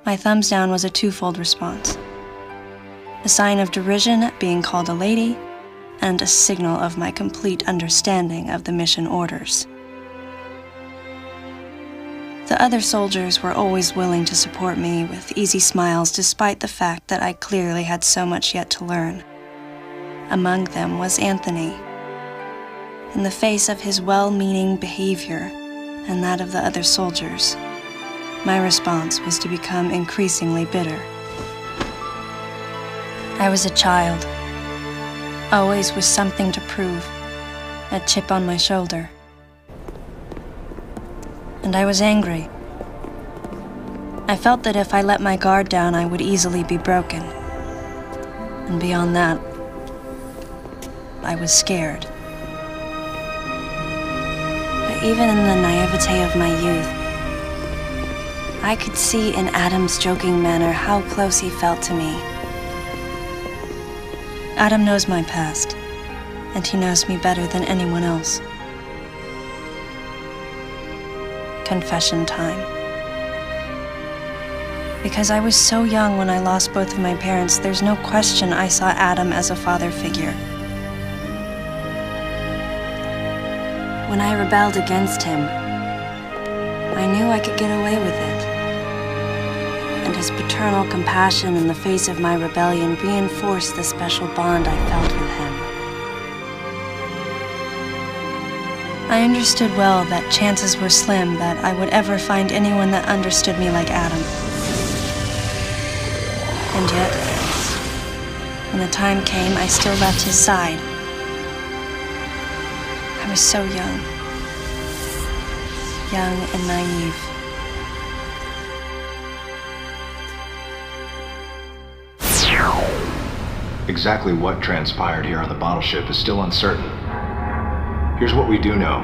My thumbs down was a twofold response. A sign of derision at being called a lady, and a signal of my complete understanding of the mission orders. The other soldiers were always willing to support me with easy smiles despite the fact that I clearly had so much yet to learn. Among them was Anthony. In the face of his well-meaning behavior and that of the other soldiers, my response was to become increasingly bitter. I was a child, always with something to prove, a chip on my shoulder. And I was angry. I felt that if I let my guard down, I would easily be broken. And beyond that, I was scared. But even in the naivete of my youth, I could see in Adam's joking manner how close he felt to me. Adam knows my past, and he knows me better than anyone else. Confession time. Because I was so young when I lost both of my parents, there's no question I saw Adam as a father figure. When I rebelled against him, I knew I could get away with it. And his paternal compassion in the face of my rebellion reinforced the special bond I felt with him. I understood well that chances were slim that I would ever find anyone that understood me like Adam. And yet, when the time came, I still left his side. I was so young and naive. Exactly what transpired here on the bottle ship is still uncertain. Here's what we do know.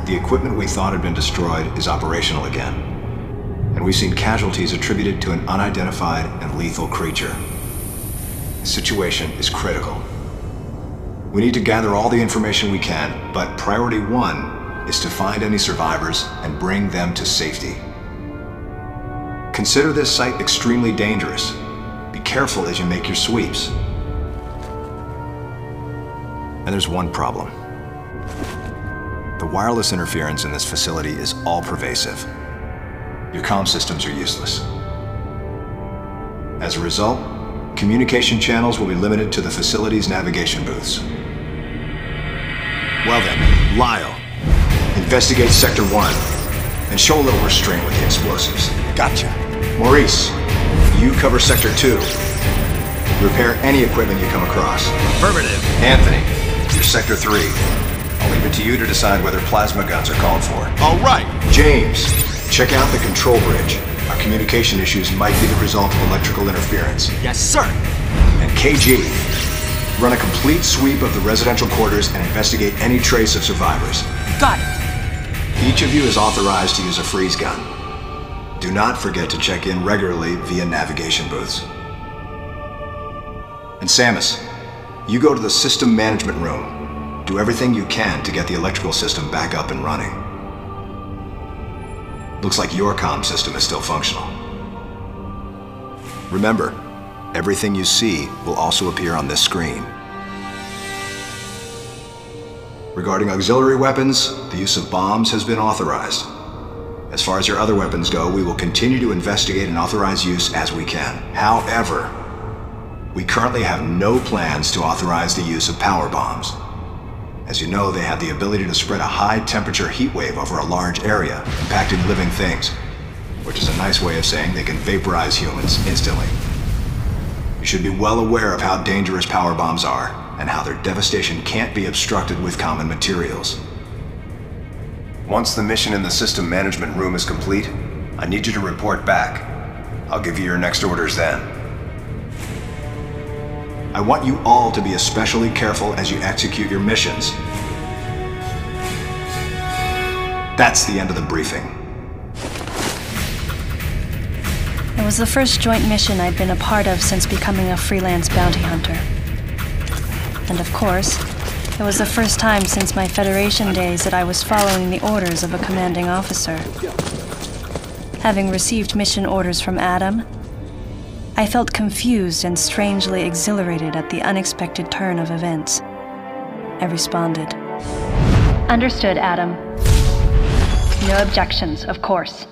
The equipment we thought had been destroyed is operational again. And we've seen casualties attributed to an unidentified and lethal creature. The situation is critical. We need to gather all the information we can, but priority one is to find any survivors and bring them to safety. Consider this site extremely dangerous. Be careful as you make your sweeps. And there's one problem. The wireless interference in this facility is all-pervasive. Your comm systems are useless. As a result, communication channels will be limited to the facility's navigation booths. Well then, Lyle, investigate Sector 1 and show a little restraint with the explosives. Gotcha. Maurice, you cover Sector 2. Repair any equipment you come across. Affirmative. Anthony, you're Sector 3. I'll leave it to you to decide whether plasma guns are called for. All right. James, check out the control bridge. Our communication issues might be the result of electrical interference. Yes, sir. And KG, run a complete sweep of the residential quarters and investigate any trace of survivors. Got it. Each of you is authorized to use a freeze gun. Do not forget to check in regularly via navigation booths. And Samus, you go to the system management room. Do everything you can to get the electrical system back up and running. Looks like your comm system is still functional. Remember, everything you see will also appear on this screen. Regarding auxiliary weapons, the use of bombs has been authorized. As far as your other weapons go, we will continue to investigate and authorize use as we can. However, we currently have no plans to authorize the use of power bombs. As you know, they have the ability to spread a high-temperature heat wave over a large area, impacting living things, which is a nice way of saying they can vaporize humans instantly. You should be well aware of how dangerous power bombs are, and how their devastation can't be obstructed with common materials. Once the mission in the system management room is complete, I need you to report back. I'll give you your next orders then. I want you all to be especially careful as you execute your missions. That's the end of the briefing. It was the first joint mission I'd been a part of since becoming a freelance bounty hunter. And of course, it was the first time since my Federation days that I was following the orders of a commanding officer. Having received mission orders from Adam, I felt confused and strangely exhilarated at the unexpected turn of events. I responded. Understood, Adam. No objections, of course.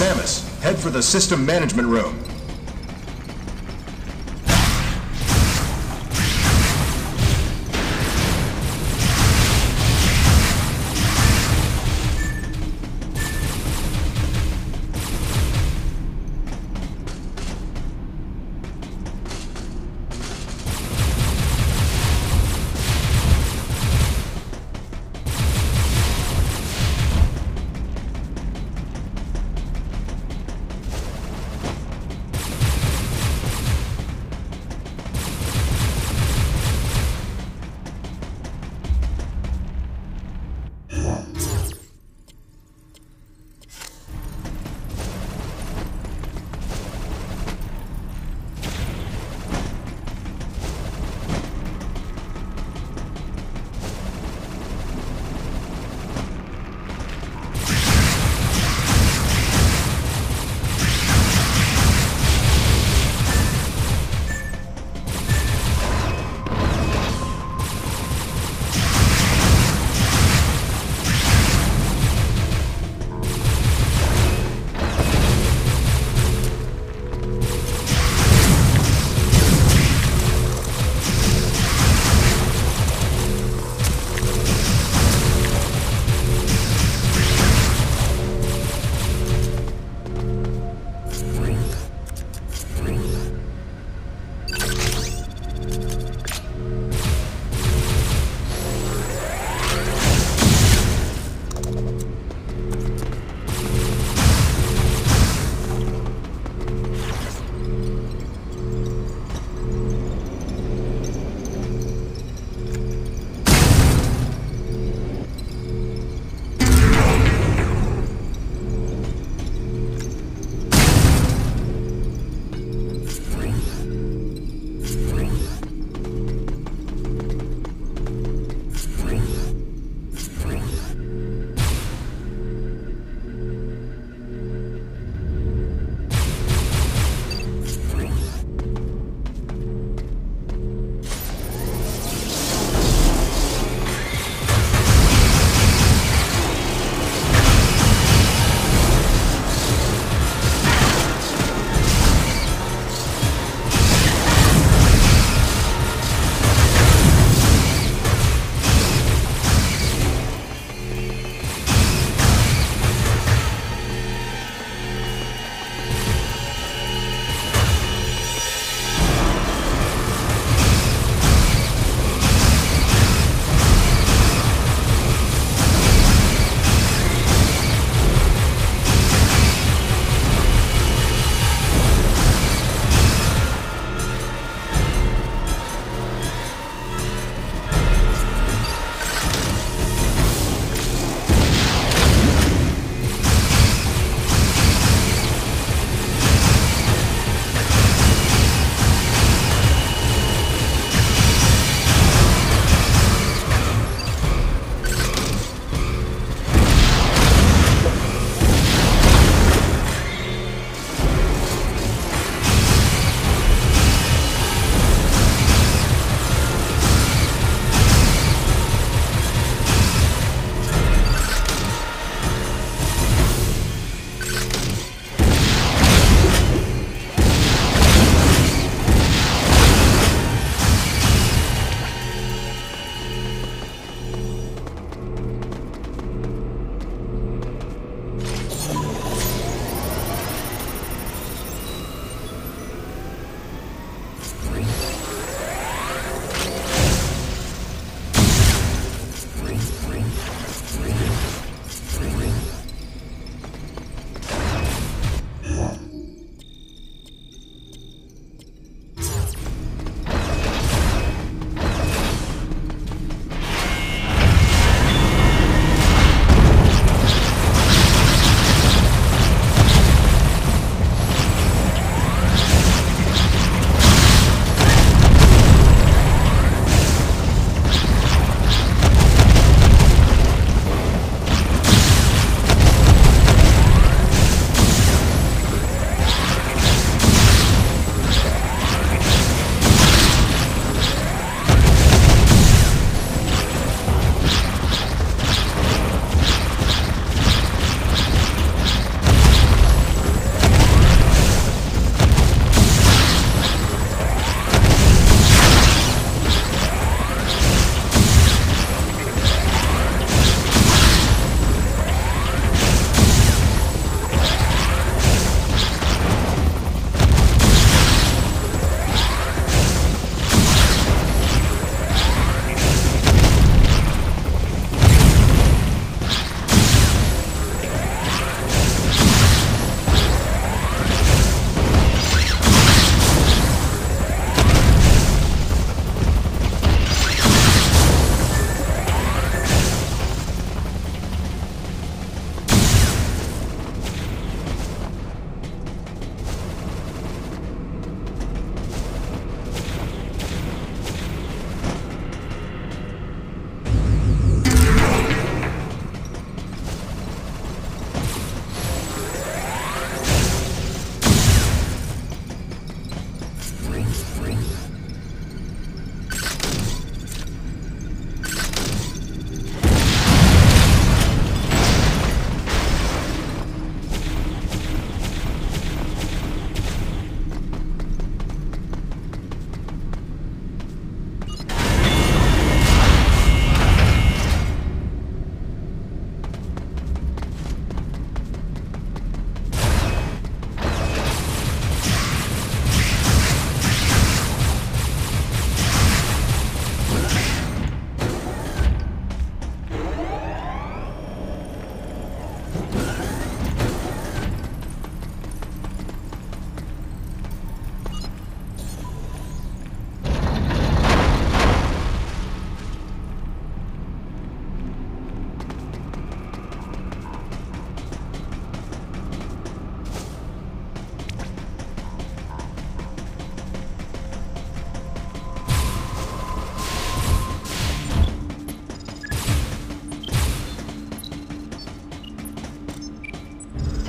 Samus, head for the system management room.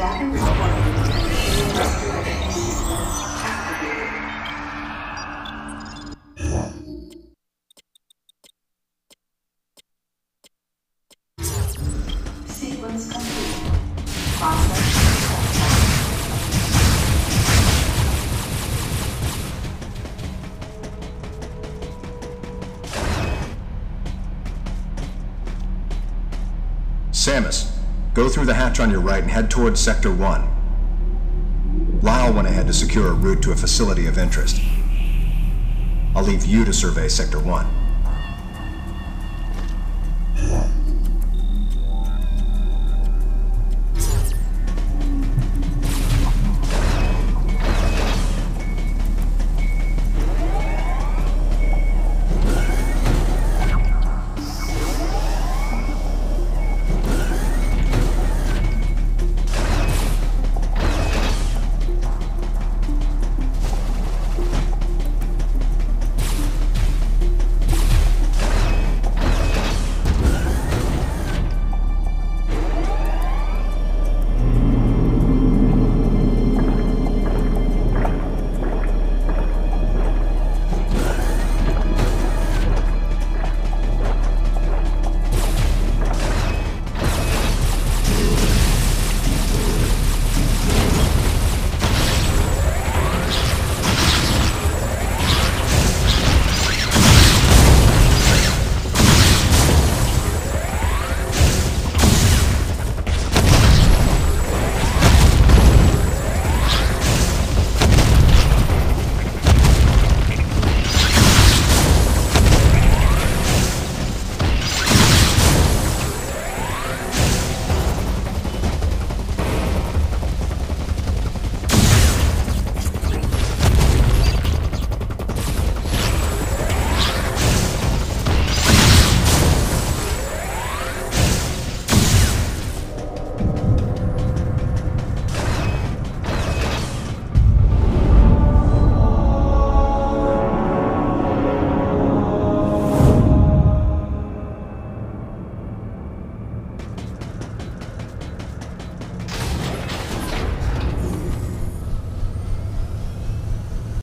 Data required. Sequence complete. Process successful. Samus, go through the hatch on your right and head towards Sector 1. Lyle went ahead to secure a route to a facility of interest. I'll leave you to survey Sector 1.